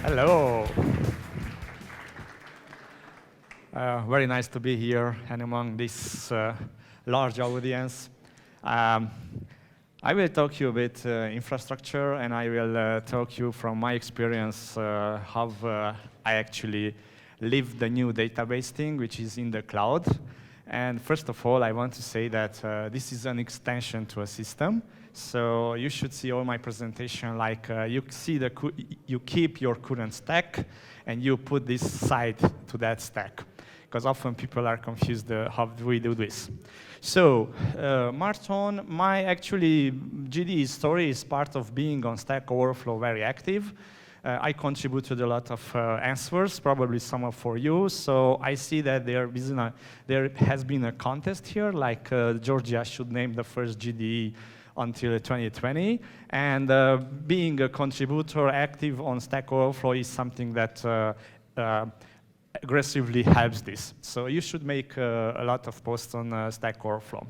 Hello. Very nice to be here and among this large audience. I will talk you a bit infrastructure, and I will talk you from my experience how I actually live the new database thing, which is in the cloud. And first of all, I want to say that this is an extension to a system. So you should see all my presentation like you keep your current stack, and you put this side to that stack. Because often people are confused how do we do this. So Marton, my actually GDE story is part of being on Stack Overflow very active. I contributed a lot of answers, probably some for you. So I see that there has been a contest here, like Georgia should name the first GDE until 2020. And being a contributor active on Stack Overflow is something that aggressively helps this. So you should make a lot of posts on Stack Overflow.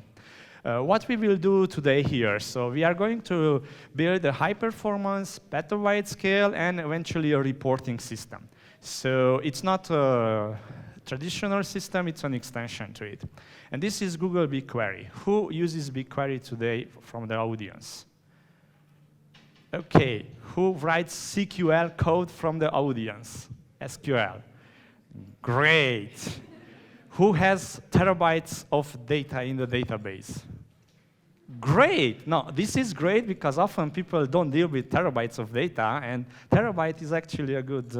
What we will do today here, so we are going to build a high-performance, petabyte scale, and eventually a reporting system. So it's not a traditional system, it's an extension to it. And this is Google BigQuery. Who uses BigQuery today from the audience? OK, who writes CQL code from the audience? SQL. Great. Who has terabytes of data in the database? Great. No, this is great because often people don't deal with terabytes of data, and terabyte is actually a good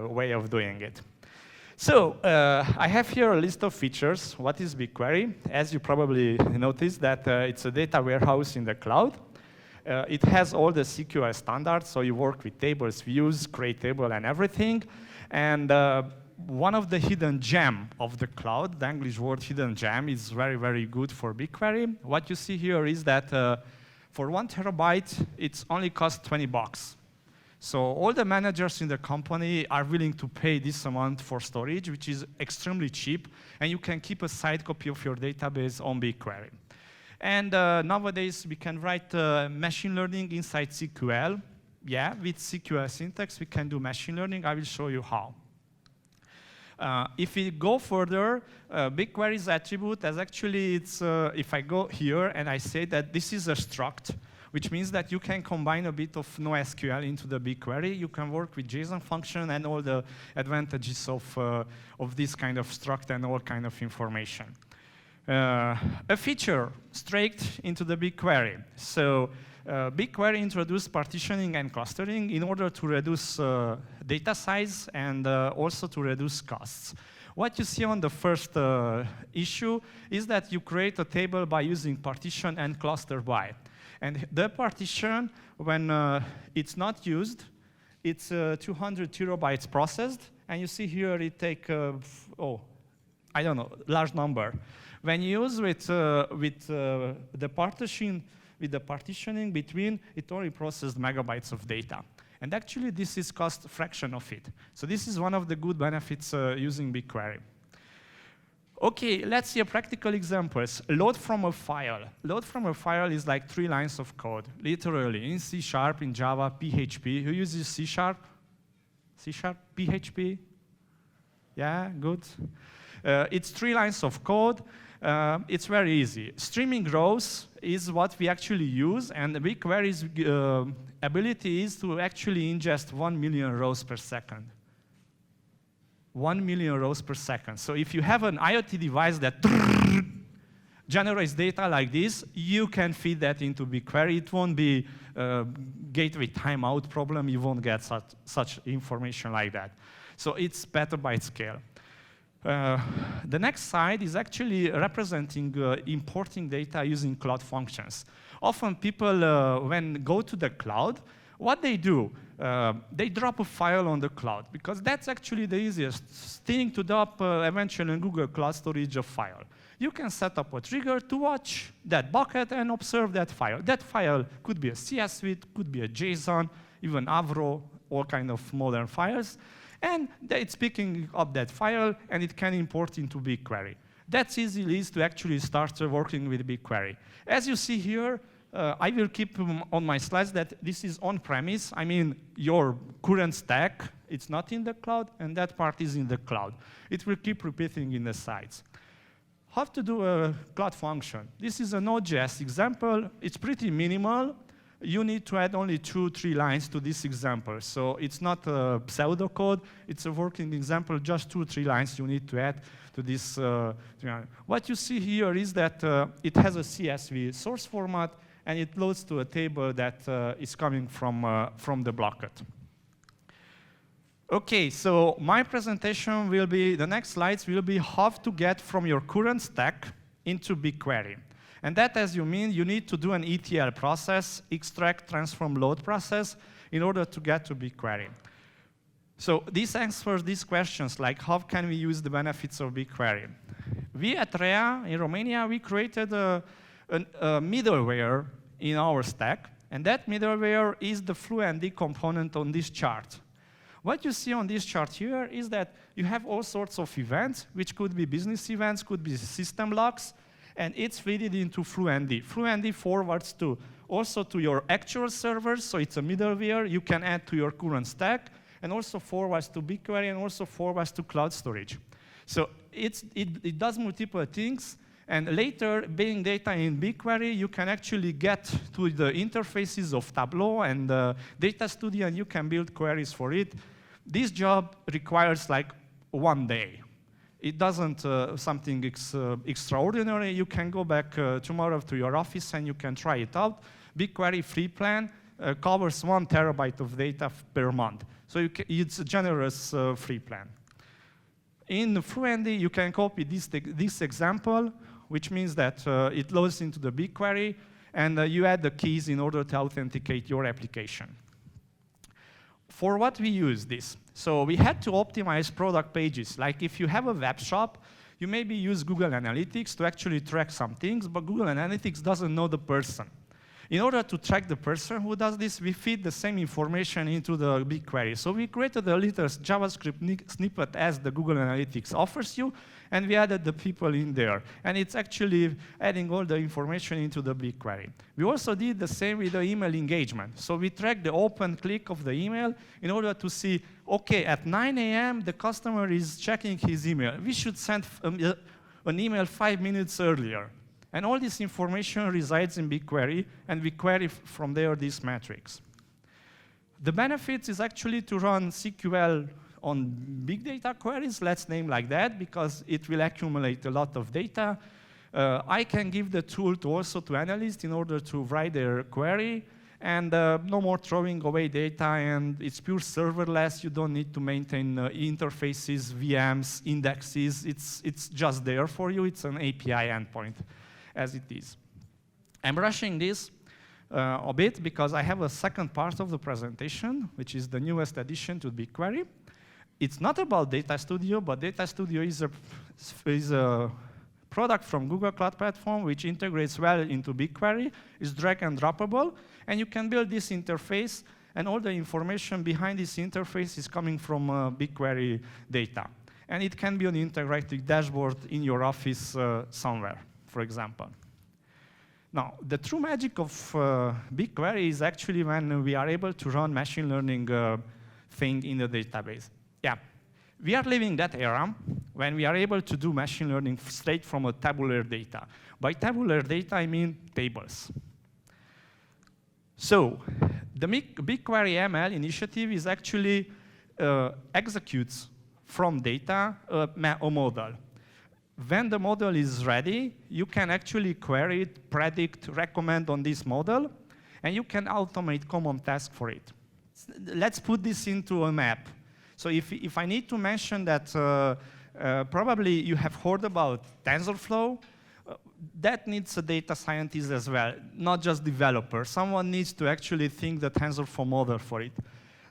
way of doing it. So I have here a list of features. What is BigQuery? As you probably noticed, that it's a data warehouse in the cloud. It has all the CQL standards, so you work with tables, views, create table, and everything. And one of the hidden gem of the cloud, the English word hidden gem, is very, very good for BigQuery. What you see here is that for 1 terabyte, it's only cost $20. So all the managers in the company are willing to pay this amount for storage, which is extremely cheap, and you can keep a side copy of your database on BigQuery. And nowadays, we can write machine learning inside CQL. Yeah, with CQL syntax, we can do machine learning. I will show you how. If we go further, BigQuery's attribute as actually it's, if I go here and I say that this is a struct, which means that you can combine a bit of NoSQL into the BigQuery. You can work with JSON function and all the advantages of this kind of struct and all kind of information. A feature straight into the BigQuery. So BigQuery introduced partitioning and clustering in order to reduce data size and also to reduce costs. What you see on the first issue is that you create a table by using partition and cluster by. And the partition, when it's not used, it's 200 terabytes processed. And you see here it takes, I don't know, large number. When you use with the partitioning between, it only processed megabytes of data. And actually, this is cost a fraction of it. So this is one of the good benefits using BigQuery. OK, let's see a practical examples. Load from a file. Load from a file is like 3 lines of code, literally, in C#, in Java, PHP. Who uses C#? C#, PHP? Yeah, good. It's 3 lines of code. It's very easy. Streaming rows is what we actually use, and the BigQuery's ability is to actually ingest 1 million rows per second. 1 million rows per second. So if you have an IoT device that generates data like this, you can feed that into BigQuery. It won't be a gateway timeout problem. You won't get such information like that. So it's petabyte scale. The next slide is actually representing importing data using cloud functions. Often people, when go to the cloud, what they do, they drop a file on the cloud, because that's actually the easiest thing to drop eventually in Google Cloud Storage a file. You can set up a trigger to watch that bucket and observe that file. That file could be a CSV, could be a JSON, even Avro, all kind of modern files. And it's picking up that file, and it can import into BigQuery. That's easy to actually start working with BigQuery. As you see here, I will keep on my slides that this is on-premise. I mean, your current stack, it's not in the cloud, and that part is in the cloud. It will keep repeating in the sites. How to do a cloud function? This is a Node.js example. It's pretty minimal. You need to add only 2-3 lines to this example. So it's not a pseudocode. It's a working example, just 2-3 lines you need to add to this. What you see here is that it has a CSV source format, and it loads to a table that is coming from the blocket. OK, so my presentation will be, the next slides will be how to get from your current stack into BigQuery. And that, as you mean, you need to do an ETL process, extract, transform, load process, in order to get to BigQuery. So this answers these questions, like how can we use the benefits of BigQuery? We at REA in Romania, we created a middleware in our stack, and that middleware is the Fluentd component on this chart. What you see on this chart here is that you have all sorts of events, which could be business events, could be system logs, and it's feeded into Fluentd. Fluentd forwards also to your actual servers, so it's a middleware you can add to your current stack, and also forwards to BigQuery, and also forwards to cloud storage. So it does multiple things, and later, being data in BigQuery, you can actually get to the interfaces of Tableau and Data Studio, and you can build queries for it. This job requires like 1 day. It doesn't something extraordinary. You can go back tomorrow to your office and you can try it out. BigQuery free plan covers 1 terabyte of data per month. So it's a generous free plan. In Fluentd, you can copy this example, which means that it loads into the BigQuery, and you add the keys in order to authenticate your application. For what we use this? So we had to optimize product pages. Like if you have a web shop, you maybe use Google Analytics to actually track some things, but Google Analytics doesn't know the person. In order to track the person who does this, we feed the same information into the BigQuery. So we created a little JavaScript snippet as the Google Analytics offers you, and we added the people in there. And it's actually adding all the information into the BigQuery. We also did the same with the email engagement. So we track the open click of the email in order to see, OK, at 9 a.m., the customer is checking his email. We should send an email 5 minutes earlier. And all this information resides in BigQuery, and we query from there these metrics. The benefits is actually to run SQL on big data queries, let's name like that, because it will accumulate a lot of data. I can give the tool also to analysts in order to write their query, and no more throwing away data, and it's pure serverless. You don't need to maintain interfaces, VMs, indexes. It's just there for you. It's an API endpoint, as it is. I'm rushing this a bit because I have a second part of the presentation, which is the newest addition to BigQuery. It's not about Data Studio, but Data Studio is a product from Google Cloud Platform which integrates well into BigQuery, is drag and droppable, and you can build this interface, and all the information behind this interface is coming from BigQuery data. And it can be an integrated dashboard in your office somewhere, for example. Now, the true magic of BigQuery is actually when we are able to run machine learning thing in the database. Yeah, we are living that era when we are able to do machine learning straight from a tabular data. By tabular data, I mean tables. So the BigQuery ML initiative is actually executes from data a model. When the model is ready, you can actually query it, predict, recommend on this model, and you can automate common tasks for it. Let's put this into a map. So if I need to mention that probably you have heard about TensorFlow, that needs a data scientist as well, not just developer. Someone needs to actually think the TensorFlow model for it.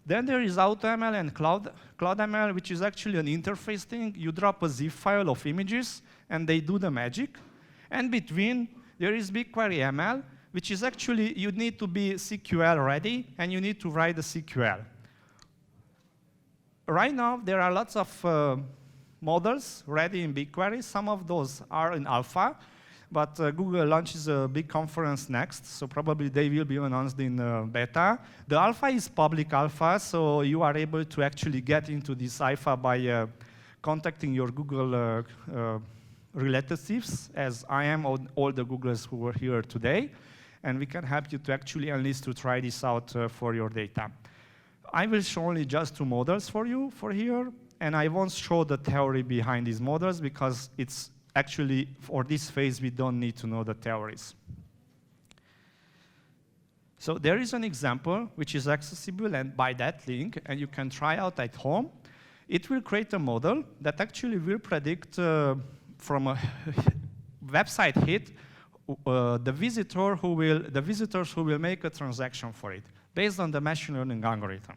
Then there is AutoML and CloudML, which is actually an interface thing. You drop a zip file of images, and they do the magic. And between, there is BigQuery ML, which is actually, you need to be SQL ready, and you need to write the SQL. Right now, there are lots of models ready in BigQuery. Some of those are in alpha. but Google launches a big conference next, so probably they will be announced in beta. The alpha is public alpha, so you are able to actually get into this alpha by contacting your Google relatives, as I am all the Googlers who were here today, and we can help you to actually enlist to try this out for your data. I will show only just 2 models for you for here, and I won't show the theory behind these models because it's actually, for this phase, we don't need to know the theories. So there is an example which is accessible and by that link, and you can try out at home. It will create a model that actually will predict from a website hit the visitors who will make a transaction for it, based on the machine learning algorithm.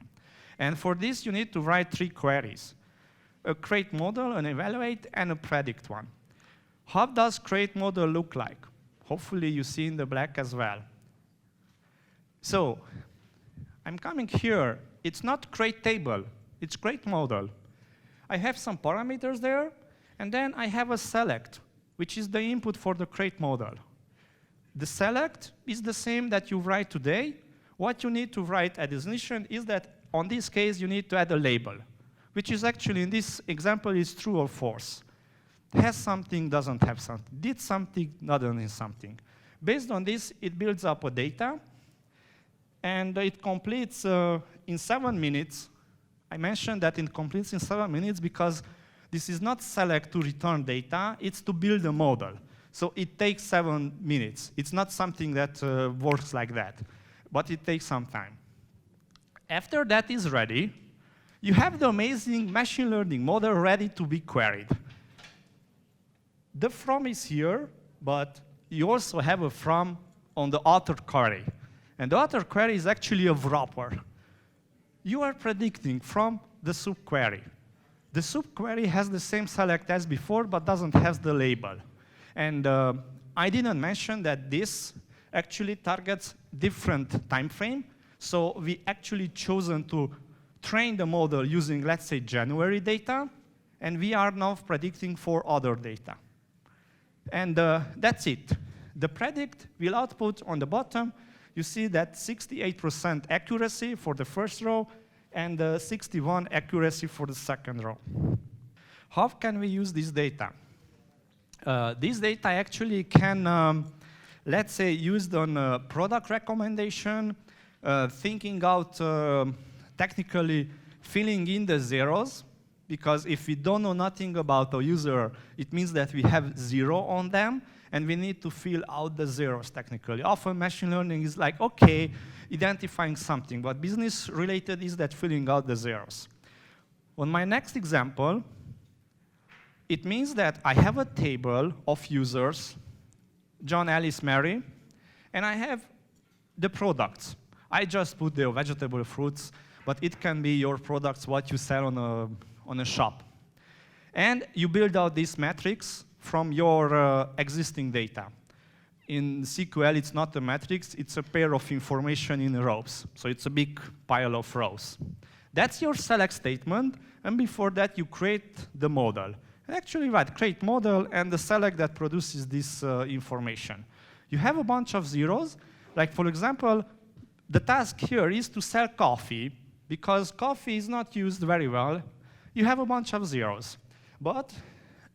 And for this, you need to write 3 queries: a create model, an evaluate, and a predict one. How does create model look like? Hopefully you see in the black as well. So I'm coming here. It's not create table. It's create model. I have some parameters there, and then I have a select, which is the input for the create model. The select is the same that you write today. What you need to write at definition is that, on this case, you need to add a label, which is actually, in this example, is true or false. Has something, doesn't have something. Did something, not done something. Based on this, it builds up a data, and it completes in 7 minutes. I mentioned that it completes in 7 minutes because this is not select to return data, it's to build a model. So it takes 7 minutes. It's not something that works like that, but it takes some time. After that is ready, you have the amazing machine learning model ready to be queried. The from is here, but you also have a from on the author query. And the author query is actually a wrapper. You are predicting from the subquery. The subquery has the same select as before, but doesn't have the label. And I didn't mention that this actually targets different time frame. So we actually chosen to train the model using, let's say, January data, and we are now predicting for other data. And that's it. The predict will output on the bottom. You see that 68% accuracy for the first row and 61% accuracy for the second row. How can we use this data? This data actually can, let's say, used on product recommendation, thinking out technically filling in the zeros, because if we don't know nothing about a user, it means that we have 0 on them, and we need to fill out the zeros technically. Often machine learning is like, okay, identifying something, but business related is that filling out the zeros. On my next example, it means that I have a table of users, John, Alice, Mary, and I have the products. I just put the vegetable, fruits, but it can be your products, what you sell on a shop. And you build out this matrix from your existing data. In SQL, it's not a matrix, it's a pair of information in rows. So it's a big pile of rows. That's your select statement, and before that, you create the model. And actually, right, create model and the select that produces this information. You have a bunch of zeros. Like, for example, the task here is to sell coffee, because coffee is not used very well. You have a bunch of zeros. But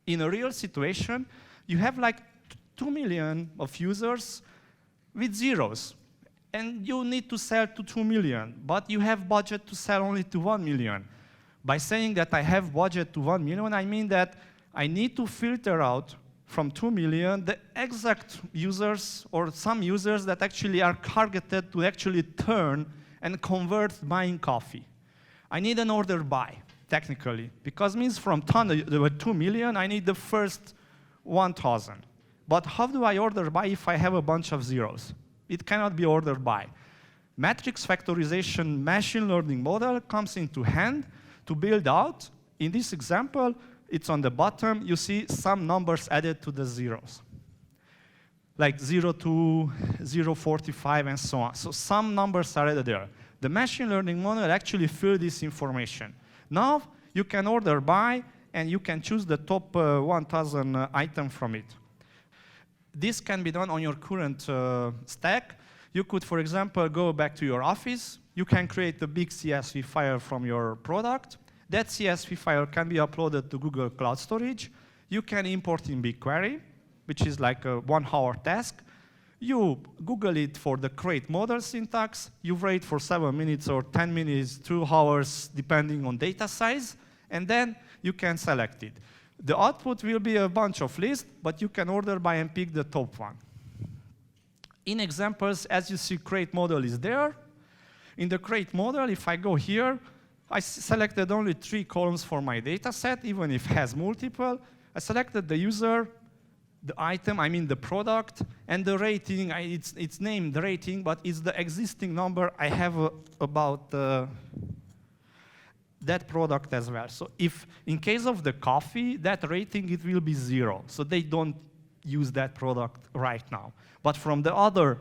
in a real situation, you have like 2 million of users with zeros. And you need to sell to 2 million, but you have budget to sell only to 1 million. By saying that I have budget to 1 million, I mean that I need to filter out from 2 million the exact users or some users that actually are targeted to actually turn and convert buying coffee. I need an order by, technically, because it means from 2 million, I need the first 1,000. But how do I order by if I have a bunch of zeros? It cannot be ordered by. Matrix factorization machine learning model comes into hand to build out. In this example, it's on the bottom. You see some numbers added to the zeros, like 02, 045, and so on. So some numbers are added there. The machine learning model actually fills this information. Now you can order by, and you can choose the top 1,000 item from it. this can be done on your current stack. You could, for example, go back to your office. You can create a big CSV file from your product. That CSV file can be uploaded to Google Cloud Storage. You can import in BigQuery, which is like a 1-hour task. You Google it for the create model syntax. You wait for 7 minutes or 10 minutes, 2 hours, depending on data size, and then you can select it. The output will be a bunch of lists, but you can order by and pick the top one. In examples, as you see, create model is there. In the create model, if I go here, I selected only 3 columns for my data set, even if it has multiple. I selected the user, the item, I mean the product, and the rating. It's named rating, but it's the existing number I have about that product as well. So if, in case of the coffee, that rating, it will be 0. So they don't use that product right now. But from the other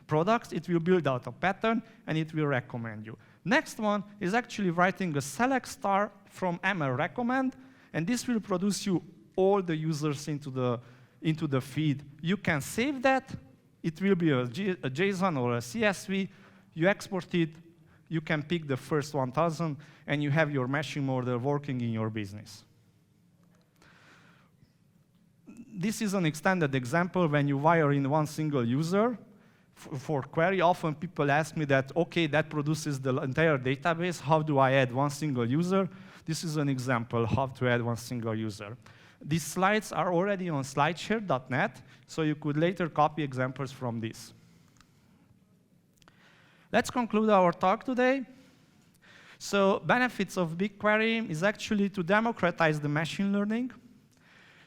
products, it will build out a pattern, and it will recommend you. Next one is actually writing a select star from ML recommend, and this will produce you all the users into the feed. You can save that. It will be a JSON or a CSV. You export it. You can pick the first 1,000, and you have your machine model working in your business. This is an extended example when you wire in one single user for query. Often people ask me that, OK, that produces the entire database. How do I add one single user? This is an example how to add one single user. These slides are already on slideshare.net, so you could later copy examples from this. Let's conclude our talk today. So benefits of BigQuery is actually to democratize the machine learning.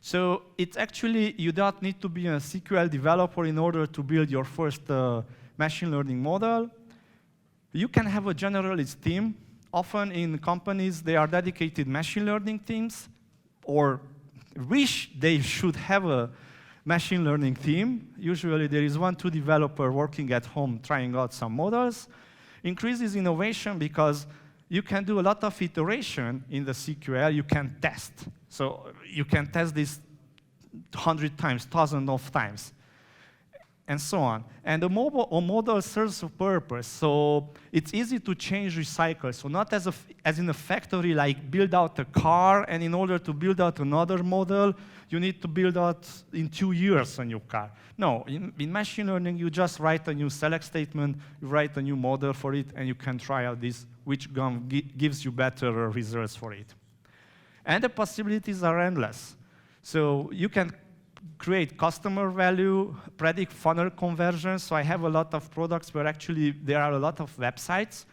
So it's actually, you don't need to be a SQL developer in order to build your first machine learning model. You can have a generalist team. Often in companies, they are dedicated machine learning teams, or wish they should have a machine learning team. Usually there is 1-2 developer working at home trying out some models. Increases innovation because you can do a lot of iteration in the SQL. You can test. So you can test this 100 times, 1,000 of times, and so on. And the model serves a purpose. So it's easy to change, recycle. So not as in a factory, like build out a car, and in order to build out another model, you need to build out in 2 years a new car. No, in machine learning, you just write a new select statement, you write a new model for it, and you can try out this, which gives you better results for it. And the possibilities are endless. So you can create customer value, predict funnel conversions. So I have a lot of products where actually there are a lot of websites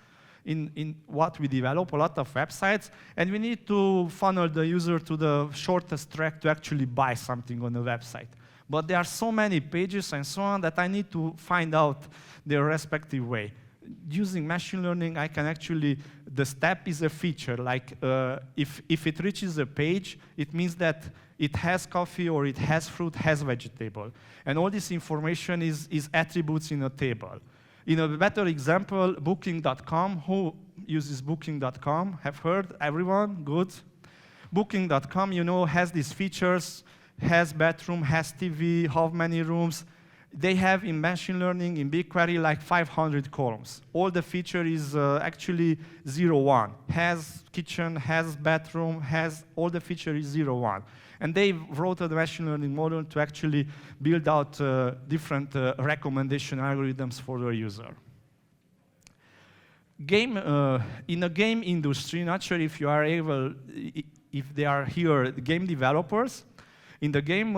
in what we develop, a lot of websites, and we need to funnel the user to the shortest track to actually buy something on the website. But there are so many pages and so on that I need to find out their respective way. Using machine learning, I can actually, the step is a feature. Like if it reaches a page, it means that it has coffee or it has fruit, has vegetable. And all this information is attributes in a table. In a better example, Booking.com. Who uses Booking.com? Have heard? Everyone? Good. Booking.com, you know, has these features, has bathroom, has TV, how many rooms. They have in machine learning, in BigQuery, like 500 columns. All the feature is actually 0, 1. Has kitchen, has bathroom, has all the feature is 0, 1. And they wrote a machine learning model to actually build out different recommendation algorithms for the user. In a game industry, not sure if you are able, if they are here, game developers. In the game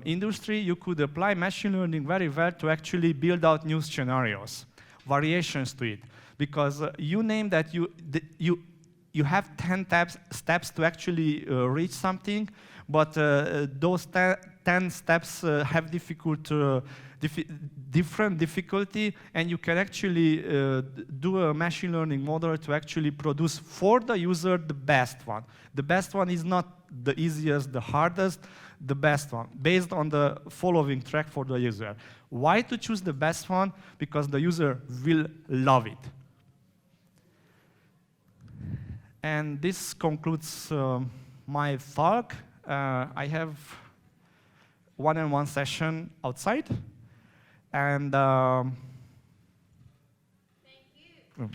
industry, you could apply machine learning very well to actually build out new scenarios, variations to it. Because you name that you have 10 steps to actually reach something, but those 10 steps have different difficulty, and you can actually do a machine learning model to actually produce for the user the best one. The best one is not the easiest, the hardest, the best one, based on the following track for the user. Why to choose the best one? Because the user will love it. And this concludes my talk. I have one-on-one session outside. And thank you.